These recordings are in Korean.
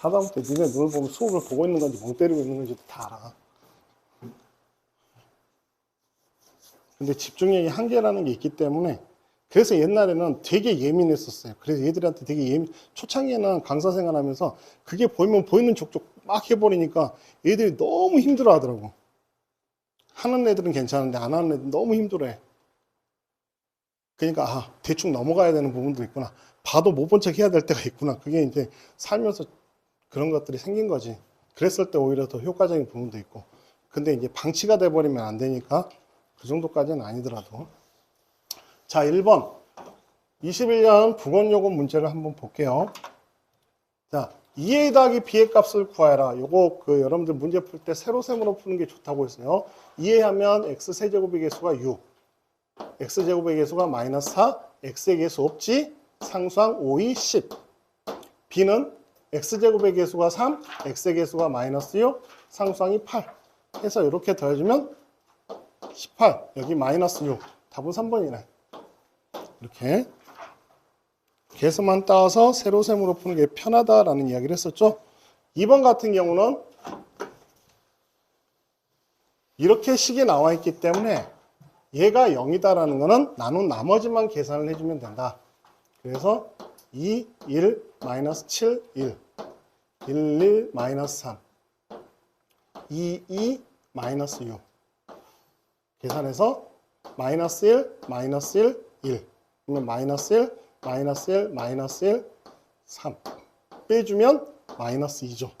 하다못해 니네 눈을 보면 수업을 보고 있는 건지 멍 때리고 있는 건지도 다 알아. 근데 집중력이 한계라는 게 있기 때문에 그래서 옛날에는 되게 예민했었어요. 그래서 얘들한테 되게 초창기에는 강사 생활하면서 그게 보이면 보이는 족족 막 해버리니까 얘들이 너무 힘들어 하더라고. 하는 애들은 괜찮은데 안 하는 애들은 너무 힘들어해. 그러니까 대충 넘어가야 되는 부분도 있구나. 봐도 못 본 척 해야 될 때가 있구나. 그게 이제 살면서 그런 것들이 생긴 거지. 그랬을 때 오히려 더 효과적인 부분도 있고. 근데 이제 방치가 돼버리면 안 되니까 그 정도까지는 아니더라도. 자, 1번 21년 국어요금 문제를 한번 볼게요. 자, 2a 더하기 b의 값을 구하라. 요거 여러분들 문제 풀 때 세로셈으로 푸는 게 좋다고 했어요. 2a 하면 x세제곱의 개수가 6, x제곱의 개수가 마이너스 4, x의 개수 없지, 상수항 5, 2, 10. b는 x제곱의 개수가 3, x의 개수가 마이너스 6, 상수항이 8. 해서 이렇게 더해주면 18, 여기 마이너스 6. 답은 3번이네. 이렇게 개수만 따서 세로셈으로 푸는 게 편하다라는 이야기를 했었죠. 2번 같은 경우는 이렇게 식이 나와 있기 때문에 얘가 0이다라는 거는 나눈 나머지만 계산을 해주면 된다. 그래서 2, 1, 마이너스 7, 1, 1, 1, 마이너스 3, 2, 2, 마이너스 6. 계산해서 마이너스 1, 마이너스 1, 1. 그러면 마이너스 1, 마이너스 1, 마이너스 1, 3. 빼주면 마이너스 2죠.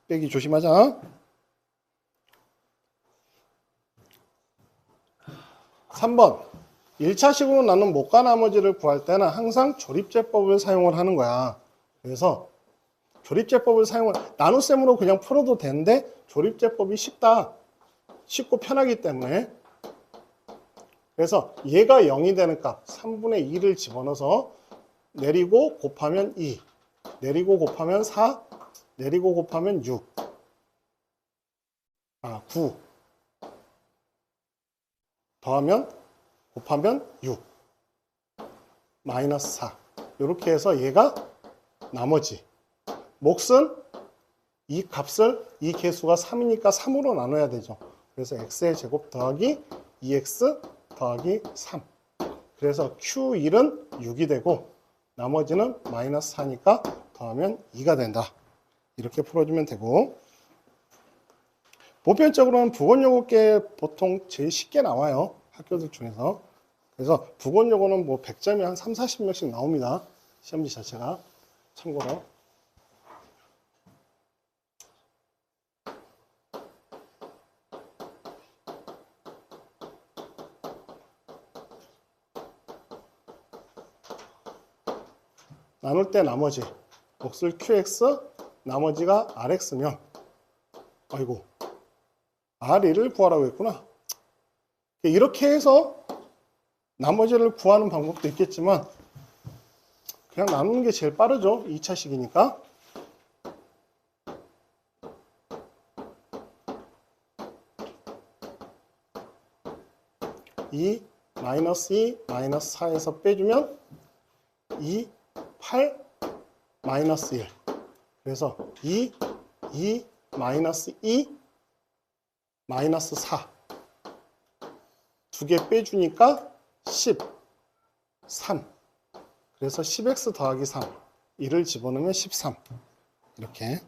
빼기 조심하자. 3번 1차식으로 나눈 못과 나머지를 구할 때는 항상 조립제법을 사용을 하는 거야. 그래서 조립제법을 나눗셈으로 그냥 풀어도 되는데 조립제법이 쉽고 편하기 때문에. 그래서 얘가 0이 되는 값 3분의 2를 집어넣어서 내리고 곱하면 2, 내리고 곱하면 4, 내리고 곱하면 6, 9 더하면 곱하면 6 마이너스 4. 이렇게 해서 얘가 나머지. 몫은 이 값을 이 개수가 3이니까 3으로 나눠야 되죠. 그래서 x의 제곱 더하기 2x 더하기 3. 그래서 q1은 6이 되고 나머지는 마이너스 4니까 더하면 2가 된다. 이렇게 풀어주면 되고, 보편적으로는 부권요거께 보통 제일 쉽게 나와요. 학교들 중에서. 그래서 부권요거는 뭐 100점이 한 3, 40명씩 나옵니다. 시험지 자체가. 참고로. 나눌 때 나머지. 몫을 qx, 나머지가 rx면, 아이고, r1을 구하라고 했구나. 이렇게 해서 나머지를 구하는 방법도 있겠지만 그냥 나누는 게 제일 빠르죠. 2차식이니까. 마이너스 2, 마이너스 4에서 빼주면 2, 8, 마이너스 1. 그래서 2, 마이너스 2, 마이너스 4. 두 개 빼주니까 10, 3. 그래서 10x 더하기 3. 1을 집어넣으면 13. 이렇게.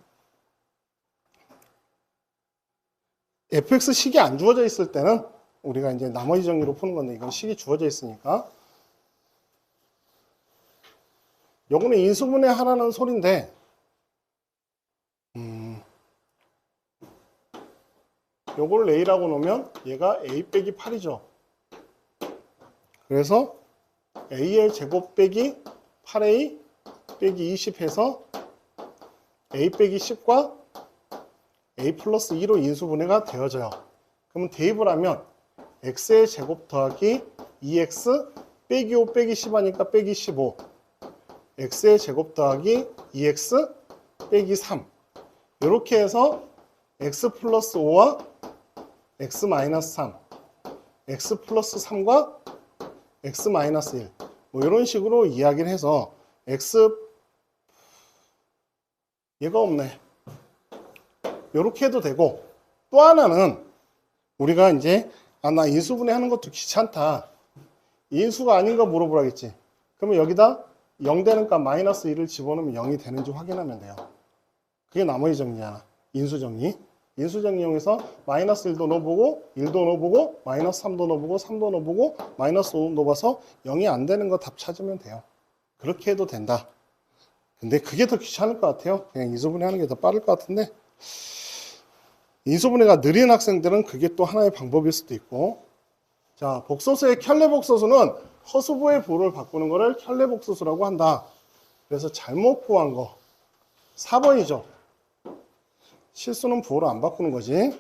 fx 식이 안 주어져 있을 때는 우리가 이제 나머지 정리로 푸는 건데 이건 식이 주어져 있으니까. 요거는 인수분해 하라는 소리인데, 요걸 a라고 놓으면 얘가 a 빼기 8이죠. 그래서 a의 제곱 빼기 8a 빼기 20 해서 a 빼기 10과 a 플러스 2로 인수분해가 되어져요. 그러면 대입을 하면 x의 제곱 더하기 2x 빼기 5 빼기 10 하니까 빼기 15, x의 제곱 더하기 2x 빼기 3. 이렇게 해서 x 플러스 5와 x 마이너스 3, x 플러스 3과 x 마이너스 1, 뭐 이런 식으로 이야기를 해서 x 얘가 없네. 이렇게 해도 되고, 또 하나는 우리가 이제 나 인수분해 하는 것도 귀찮다. 인수가 아닌 거 물어보라겠지. 그러면 여기다 0 되는 값 마이너스 1을 집어넣으면 0이 되는지 확인하면 돼요. 그게 나머지 정리야. 인수 정리. 인수 정리 이용해서 마이너스 1도 넣어보고 1도 넣어보고 마이너스 3도 넣어보고 3도 넣어보고 마이너스 5 넣어봐서 0이 안 되는 거 답 찾으면 돼요. 그렇게 해도 된다. 근데 그게 더 귀찮을 것 같아요. 그냥 인수분해 하는 게 더 빠를 것 같은데, 인수분해가 느린 학생들은 그게 또 하나의 방법일 수도 있고. 자, 복소수의 켤레복소수는 허수부의 부호를 바꾸는 거를 켤레복소수라고 한다. 그래서 잘못 구한 거 4번이죠. 실수는 부호를 안 바꾸는 거지.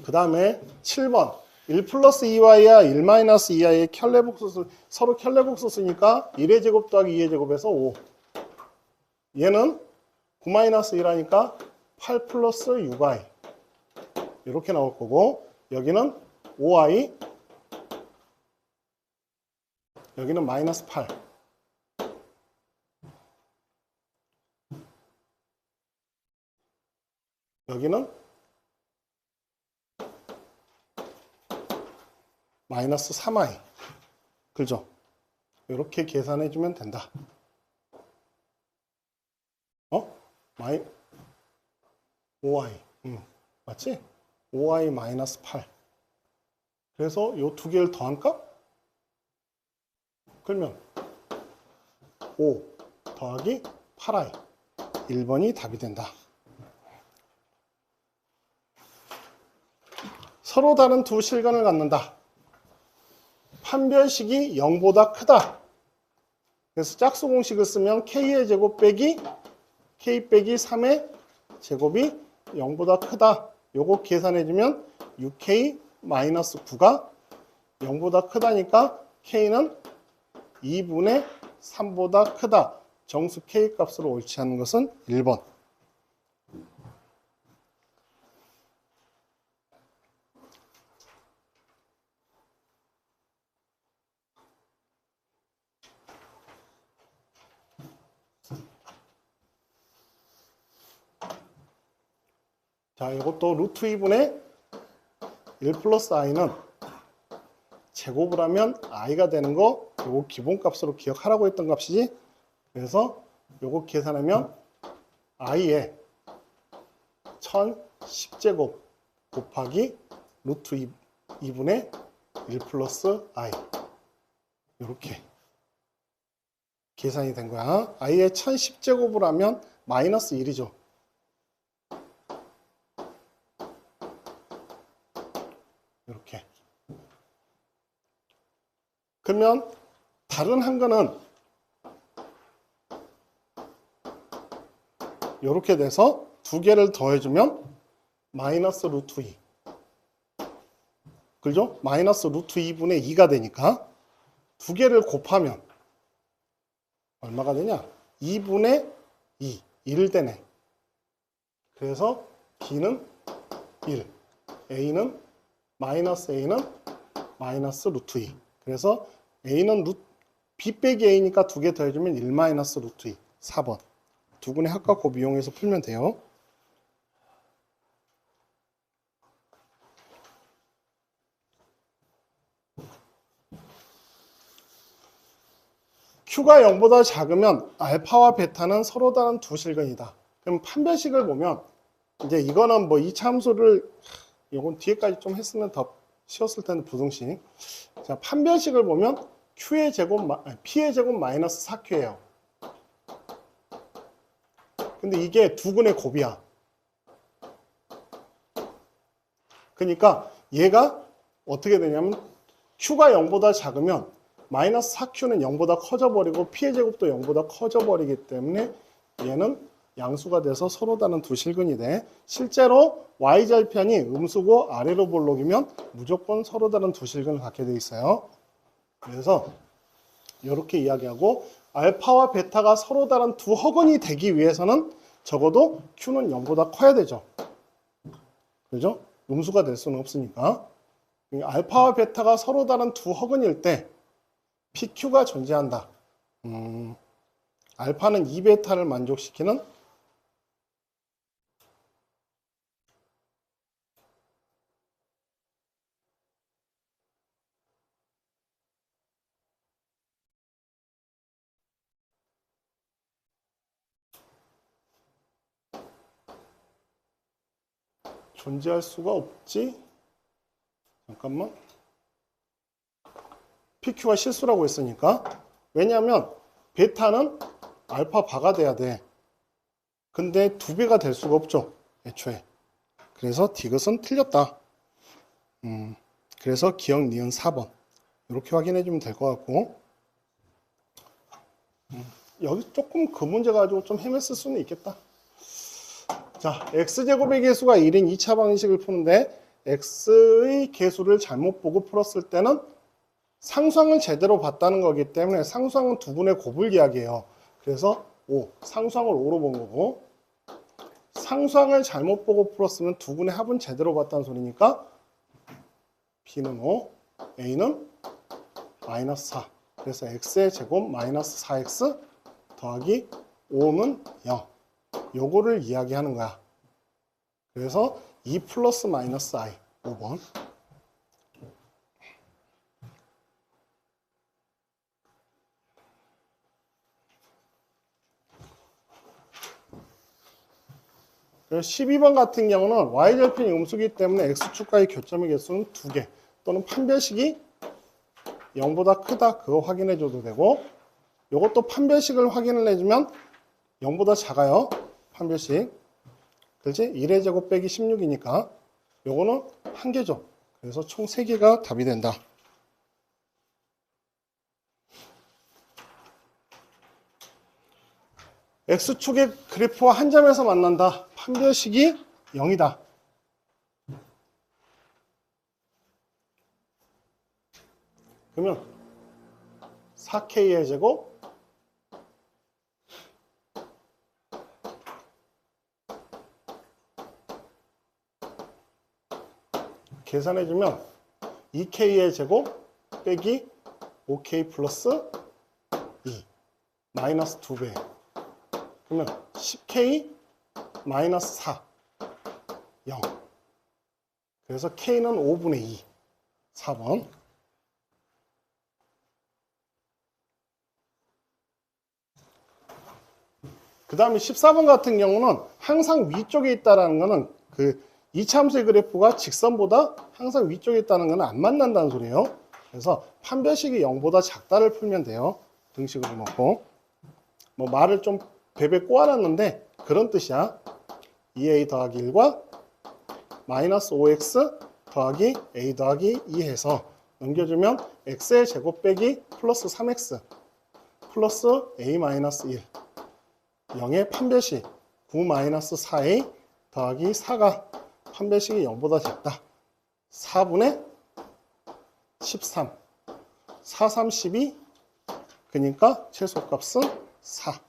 그 다음에 7번 1 플러스 2y와 1 마이너스 2y의 켤레복소수, 서로 켤레복소수니까 1의 제곱 더하기 2의 제곱에서 5. 얘는 9 마이너스 1하니까 8 플러스 6y 이렇게 나올 거고, 여기는 5y, 여기는 마이너스 8. 여기는 마이너스 3y. 그죠? 이렇게 계산해 주면 된다. 5y. 맞지? 5y 마이너스 8. 그래서 이 두 개를 더할까? 그러면 5 더하기 8y. 1번이 답이 된다. 서로 다른 두 실근을 갖는다. 판별식이 0보다 크다. 그래서 짝수 공식을 쓰면 k의 제곱 빼기 k 빼기 3의 제곱이 0보다 크다. 요거 계산해주면 6k 마이너스 9가 0보다 크다니까 k는 2분의 3보다 크다. 정수 k 값으로 옳지 않은 것은 1번. 자, 이것도 루트 2분의 1 플러스 i는 제곱을 하면 i가 되는 거, 요거 기본값으로 기억하라고 했던 값이지. 그래서 요거 계산하면 i에 1010제곱 곱하기 루트 2분의 1 플러스 i. 이렇게 계산이 된 거야. i에 1010제곱을 하면 마이너스 1이죠. 이렇게. 그러면 다른 한 거는 이렇게 돼서 두 개를 더해주면 마이너스 루트 2. 그죠? 마이너스 루트 2분의 2가 되니까 두 개를 곱하면 얼마가 되냐? 2분의 2. 1 되네. 그래서 B는 1. A는 마이너스 A는 마이너스 루트 2. 그래서 A는 B 빼기 A니까 두 개 더해주면 1 마이너스 루트 2. 4번. 두 분의 합과 곱 이용해서 풀면 돼요. Q가 0보다 작으면 알파와 베타는 서로 다른 두 실근이다. 그럼 판별식을 보면 이제 이거는 뭐 이 참수를 이건 뒤에까지 좀 했으면 더 쉬웠을 텐데 부등식. 자, 판별식을 보면 Q의 제곱 P의 제곱 마이너스 4Q예요. 근데 이게 두 근의 곱이야. 그러니까 얘가 어떻게 되냐면 Q가 0보다 작으면 마이너스 4Q는 0보다 커져버리고 P의 제곱도 0보다 커져버리기 때문에 얘는 양수가 돼서 서로 다른 두 실근이 돼. 실제로 Y절편이 음수고 아래로 볼록이면 무조건 서로 다른 두 실근을 갖게 돼 있어요. 그래서 이렇게 이야기하고 알파와 베타가 서로 다른 두 허근이 되기 위해서는 적어도 Q는 0보다 커야 되죠. 그죠? 음수가 될 수는 없으니까. 알파와 베타가 서로 다른 두 허근일 때 PQ가 존재한다. 알파는 2베타를 만족시키는 존재할 수가 없지. 잠깐만. PQ가 실수라고 했으니까. 왜냐하면 베타는 알파 바가 돼야 돼. 근데 2배가 될 수가 없죠. 애초에. 그래서 디귿은 틀렸다. 그래서 기억 니은 4번. 이렇게 확인해 주면 될 것 같고. 여기 조금 그 문제 가지고 좀 헤맸을 수는 있겠다. 자, x제곱의 개수가 1인 2차 방식을 푸는데 x의 개수를 잘못 보고 풀었을 때는 상수항을 제대로 봤다는 거기 때문에 상수항은 두 분의 곱을 이야기해요. 그래서 5, 상수항을 5로 본 거고 상수항을 잘못 보고 풀었으면 두 분의 합은 제대로 봤다는 소리니까 b는 5, a는 마이너스 4. 그래서 x의 제곱 마이너스 4x 더하기 5는 0. 요거를 이야기하는 거야. 그래서 2 플러스 마이너스 i 5번. 그래서 12번 같은 경우는 y절편이 음수기 때문에 x축과의 교점의 개수는 2개 또는 판별식이 0보다 크다 그거 확인해 줘도 되고 요것도 판별식을 확인을 해주면 0보다 작아요. 판별식. 그렇지? 1의 제곱 빼기 16이니까 요거는 한 개죠. 그래서 총 3개가 답이 된다. X축의 그래프와 한 점에서 만난다. 판별식이 0이다. 그러면 4K의 제곱 계산해주면 2K의 제곱 빼기 5K 플러스 2 마이너스 2배 그러면 10K 마이너스 4 0 그래서 K는 5분의 2 4번. 그 다음에 14번 같은 경우는 항상 위쪽에 있다는 거는 그 이차함수의 그래프가 직선보다 항상 위쪽에 있다는 거는 안 만난다는 소리예요. 그래서 판별식이 0보다 작다를 풀면 돼요. 등식으로 놓고. 뭐 말을 좀 베베 꼬아놨는데 그런 뜻이야. 2a 더하기 1과 마이너스 5x 더하기 a 더하기 2 해서 넘겨주면 x의 제곱 빼기 플러스 3x 플러스 a 마이너스 1 0의 판별식 9 마이너스 4a 더하기 4가 판별식이 0보다 작다. 4분의 13 4, 3, 12 그러니까 최소값은 4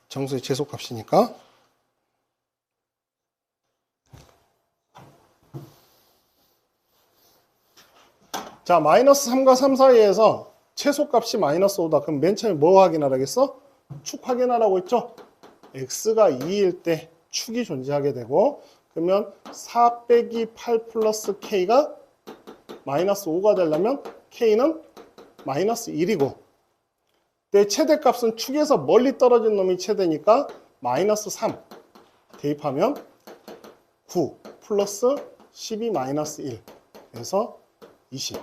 정수의 최소값이니까. 자, 마이너스 3과 3 사이에서 최소값이 마이너스 5다. 그럼 맨 처음에 뭐 확인하라겠어? 축 확인하라고 했죠? x가 2일 때 축이 존재하게 되고 그러면 4 빼기 8 플러스 k가 마이너스 5가 되려면 k는 마이너스 1이고 내 최대값은 축에서 멀리 떨어진 놈이 최대니까 마이너스 3 대입하면 9 플러스 12 마이너스 1 그래서 20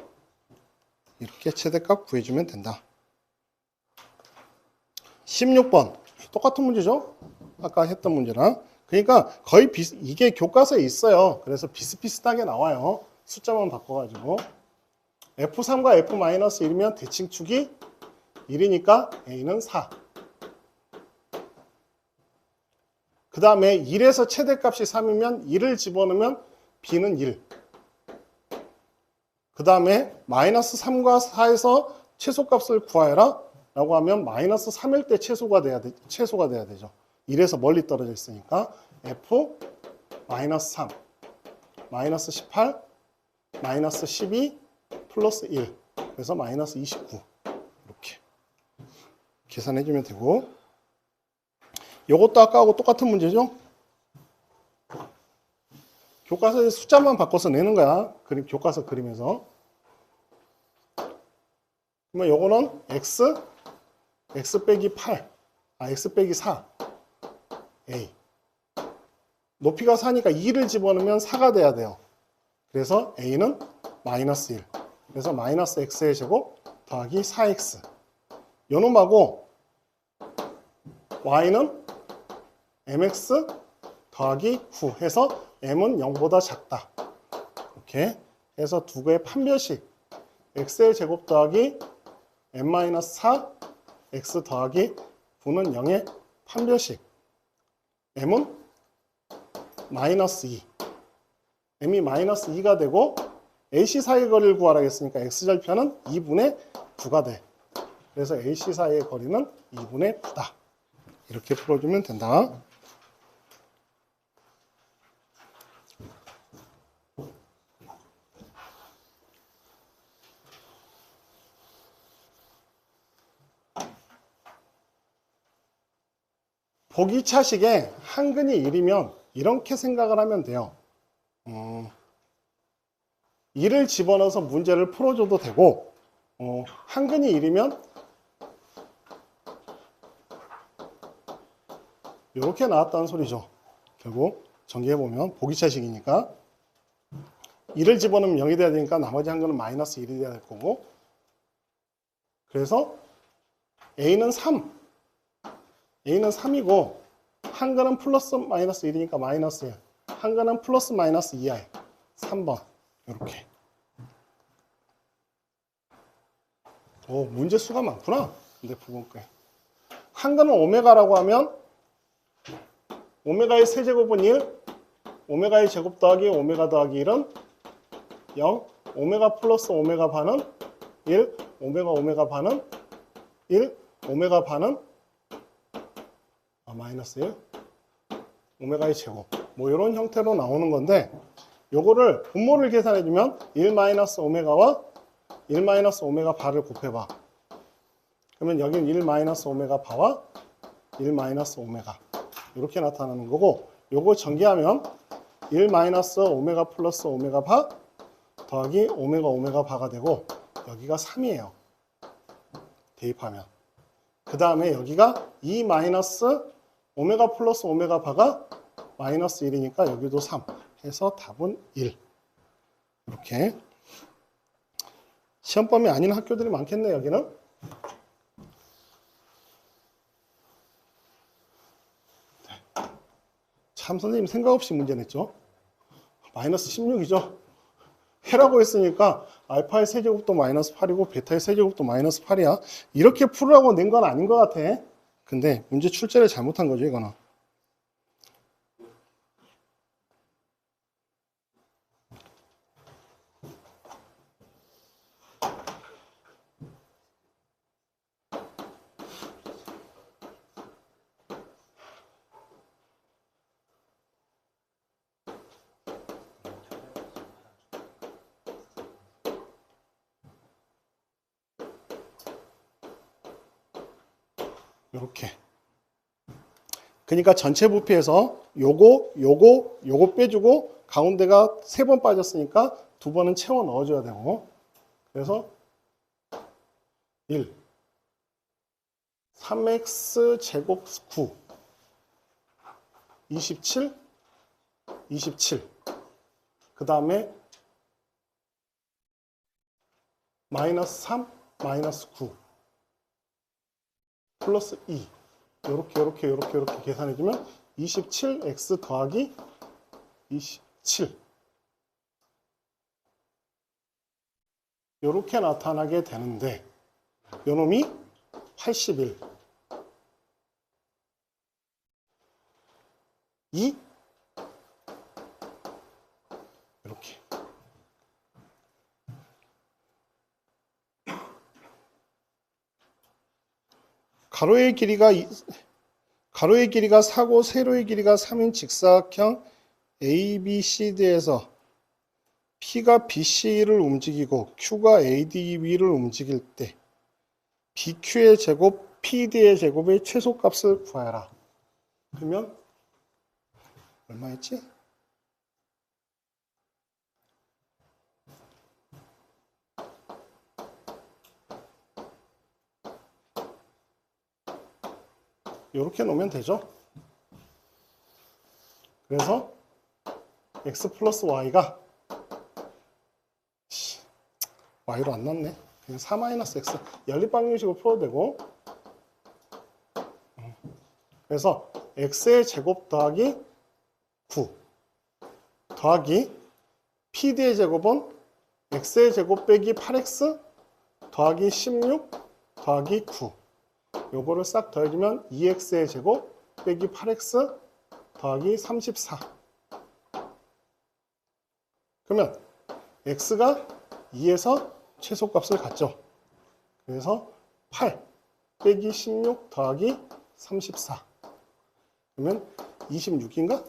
이렇게 최대값 구해주면 된다. 16번 똑같은 문제죠? 아까 했던 문제랑. 그러니까 거의 이게 교과서에 있어요. 그래서 비슷비슷하게 나와요. 숫자만 바꿔가지고 F3과 F-1이면 대칭축이 1이니까 A는 4. 그 다음에 1에서 최대값이 3이면 1을 집어넣으면 B는 1. 그 다음에 마이너스 3과 4에서 최소값을 구하여라 라고 하면 마이너스 3일 때 최소가 돼야 되죠. 1에서 멀리 떨어져 있으니까 F 마이너스 3 마이너스 18 마이너스 12 플러스 1 그래서 마이너스 29 이렇게 계산해 주면 되고, 요것도 아까하고 똑같은 문제죠. 교과서에 숫자만 바꿔서 내는 거야. 교과서 그리면서. 그러면 요거는 x 빼기 8, x 빼기 4, a. 높이가 4니까 2를 집어넣으면 4가 돼야 돼요. 그래서 a는 마이너스 1. 그래서 마이너스 x의 제곱 더하기 4x. 요놈하고 y는 mx 더하기 9 해서 m은 0보다 작다. 이렇게 해서 두 개의 판별식 x의 제곱 더하기 m-4 x 더하기 9는 0의 판별식 m은 마이너스 2 m이 마이너스 2가 되고 AC 사이의 거리를 구하라 했으니까 x절편은 2분의 9가 돼. 그래서 AC 사이의 거리는 2분의 9다. 이렇게 풀어주면 된다. 보기차식에 한근이 1이면 이렇게 생각을 하면 돼요. 1을 집어넣어서 문제를 풀어줘도 되고, 한근이 1이면 이렇게 나왔다는 소리죠. 결국 전개해보면 보기차식이니까 1을 집어넣으면 0이 돼야 되니까 나머지 한근은 마이너스 1이 돼야 될 거고, 그래서 A는 3, A는 3이고 한근은 플러스 마이너스 1이니까 마이너스 1, 한근은 플러스 마이너스 2i, 3번 이렇게. 오, 문제 수가 많구나. 근데 부분께 한근은 오메가라고 하면 오메가의 세제곱은 1, 오메가의 제곱 더하기 오메가 더하기 1은 0, 오메가 플러스 오메가 반은 1, 오메가 반은 1, 오메가 반은 마이너스 1, 오메가의 제곱. 뭐 이런 형태로 나오는 건데, 요거를 분모를 계산해주면 1 마이너스 오메가와 1 마이너스 오메가 바를 곱해봐. 그러면 여긴 1 마이너스 오메가 바와 1 마이너스 오메가 이렇게 나타나는 거고, 요거 전개하면 1 마이너스 오메가 플러스 오메가 바 더하기 오메가 바가 되고, 여기가 3이에요. 대입하면. 그 다음에 여기가 2 마이너스 오메가 플러스 오메가 바가 마이너스 1이니까 여기도 3 해서 답은 1. 이렇게. 시험범위 아닌 학교들이 많겠네, 여기는. 참, 선생님 생각 없이 문제 냈죠. 마이너스 16이죠. 해라고 했으니까 알파의 세제곱도 마이너스 8이고 베타의 세제곱도 마이너스 8이야. 이렇게 풀으라고 낸 건 아닌 것 같아. 근데 문제 출제를 잘못한 거죠, 이거는. 이렇게. 그러니까 전체 부피에서 요거 빼주고 가운데가 3번 빠졌으니까 2번은 채워 넣어줘야 되고, 그래서 1 3x 제곱 9 27 그 다음에 마이너스 3 마이너스 9 플러스 2 이렇게 계산해주면 27x 더하기 27 이렇게 나타나게 되는데, 요놈이 81 2 이렇게. 가로의 길이가 4고 세로의 길이가 3인 직사각형 ABCD에서 P가 BC를 움직이고 Q가 ADB를 움직일 때 BQ의 제곱, PD의 제곱의 최소값을 구하라. 그러면 얼마였지? 이렇게 놓으면 되죠. 그래서 x 플러스 y가 y로 안 났네. 그냥 4 마이너스 x 연립방정식으로 풀어도 되고, 그래서 x의 제곱 더하기 9 더하기 pd의 제곱은 x의 제곱 빼기 8x 더하기 16 더하기 9, 요거를 싹 더해주면 2x의 제곱 빼기 8x 더하기 34. 그러면 x가 2에서 최소값을 갖죠. 그래서 8 빼기 16 더하기 34. 그러면 26인가?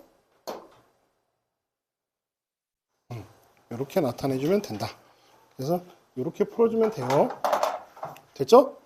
이렇게 나타내주면 된다. 그래서 이렇게 풀어주면 돼요. 됐죠?